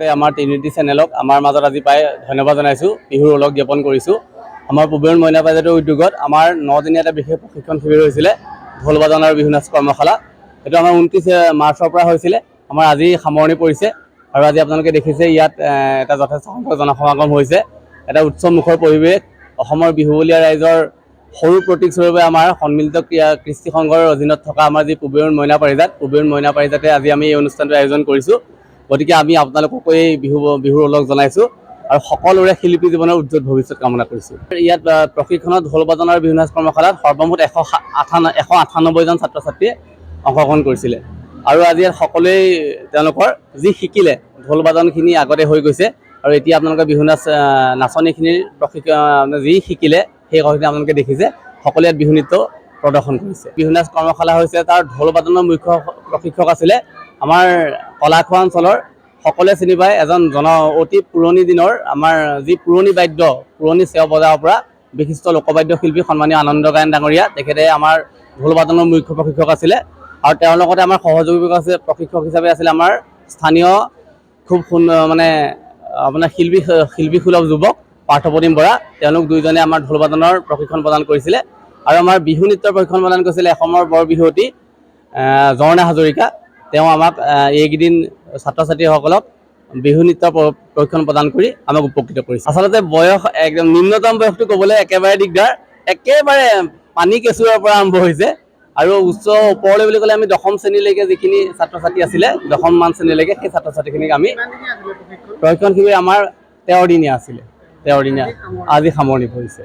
লগতে আমাৰ ট্ৰিনিটি চেনেলক আমাৰ মাজত আজি পাই ধন্যবাদ জনাইছোঁ, বিহুৰ ওলগ জ্ঞাপন কৰিছোঁ। আমাৰ পূবেৰুণ মইনা পাৰিজাতৰ উদ্যোগত আমাৰ 9 দিনীয়া এটা বিশেষ প্ৰশিক্ষণ শিবিৰ হৈছিলে, ঢোল বাদন আৰু বিহু নাচ কৰ্মশালা। এইটো আমাৰ 29 মাৰ্চৰ পৰা হৈছিলে, আমাৰ আজি সামৰণি পৰিছে। আৰু আজি আপোনালোকে দেখিছে ইয়াত এটা যথেষ্ট সংখ্যক জনসমাগম হৈছে, এটা উৎসৱমুখৰ পৰিৱেশ। অসমৰ বিহুবলীয়া ৰাইজৰ সৰু প্ৰতীক স্বৰূপে আমাৰ সন্মিলিত কৃষ্টি সংঘৰ অধীনত থকা আমাৰ যি পূবেৰুণ মইনা পাৰিজাতে আজি আমি এই অনুষ্ঠানটো আয়োজন কৰিছোঁ। গতিকে আমি আপোনালোককো এই বিহুৰ ওলগ জনাইছোঁ আৰু সকলোৰে শিল্পী জীৱনৰ উজ্জ্বল ভৱিষ্যত কামনা কৰিছোঁ। ইয়াত প্ৰশিক্ষণত ঢোল বাদন আৰু বিহু নাচ কৰ্মশালাত সৰ্বমুঠ 198জন ছাত্ৰ ছাত্ৰীয়ে অংশগ্ৰহণ কৰিছিলে। আৰু আজি ইয়াত সকলোৱেই তেওঁলোকৰ যি শিকিলে, ঢোল বাদনখিনি আগতে হৈ গৈছে আৰু এতিয়া আপোনালোকে বিহু নাচনীখিনিৰ প্ৰশিক্ষণ যি শিকিলে সেই কথাখিনি আপোনালোকে দেখিছে। সকলোৱে ইয়াত বিহু নৃত্য প্ৰদৰ্শন কৰিছে। বিহু নাচ কৰ্মশালা হৈছে তাৰ ঢোল বাদনৰ মুখ্য প্ৰশিক্ষক আছিলে আমাৰ কলাখোৱা অঞ্চলৰ সকলোৱে চিনি পায় এজন অতি পুৰণি দিনৰ আমাৰ যি পুৰণি বাদ্য, পুৰণি চেও বজাব পৰা বিশিষ্ট লোকবাদ্য শিল্পী সন্মানীয় আনন্দ গায়ন ডাঙৰীয়া। তেখেতে আমাৰ ঢোল বাদনৰ মুখ্য প্ৰশিক্ষক আছিলে আৰু তেওঁৰ লগতে আমাৰ সহযোগী প্ৰশিক্ষক হিচাপে আছিলে আমাৰ স্থানীয় খুব মানে আপোনাৰ শিল্পী সুলভ যুৱক পাৰ্থপ্ৰতিম বৰা। তেওঁলোক দুইজনে আমাৰ ঢোল বাদনৰ প্ৰশিক্ষণ প্ৰদান কৰিছিলে আৰু আমাৰ বিহু নৃত্যৰ প্ৰশিক্ষণ প্ৰদান কৰিছিলে অসমৰ বৰ বিহুৱতী জৰ্ণা হাজৰিকা। তেওঁ আমাক এইকেইদিন ছাত্ৰ ছাত্ৰীসকলক বিহু নৃত্যৰ প্ৰশিক্ষণ প্ৰদান কৰি আমাক উপকৃত কৰিছে। আচলতে বয়স একদম নিম্নতম বয়সটো ক'বলৈ একেবাৰে দিগদাৰ, একেবাৰে পানী কেঁচুৱাৰ পৰা আৰম্ভ হৈছে আৰু ওপৰলৈ বুলি ক'লে আমি 10ম শ্ৰেণীলৈকে যিখিনি ছাত্ৰ ছাত্ৰী আছিলে, 10মান শ্ৰেণীলৈকে সেই ছাত্ৰ ছাত্ৰীখিনিক আমি প্ৰশিক্ষণ শিবিৰ আমাৰ 13 দিনীয়া আছিলে, 13 দিনীয়া আজি সামৰণি পৰিছে।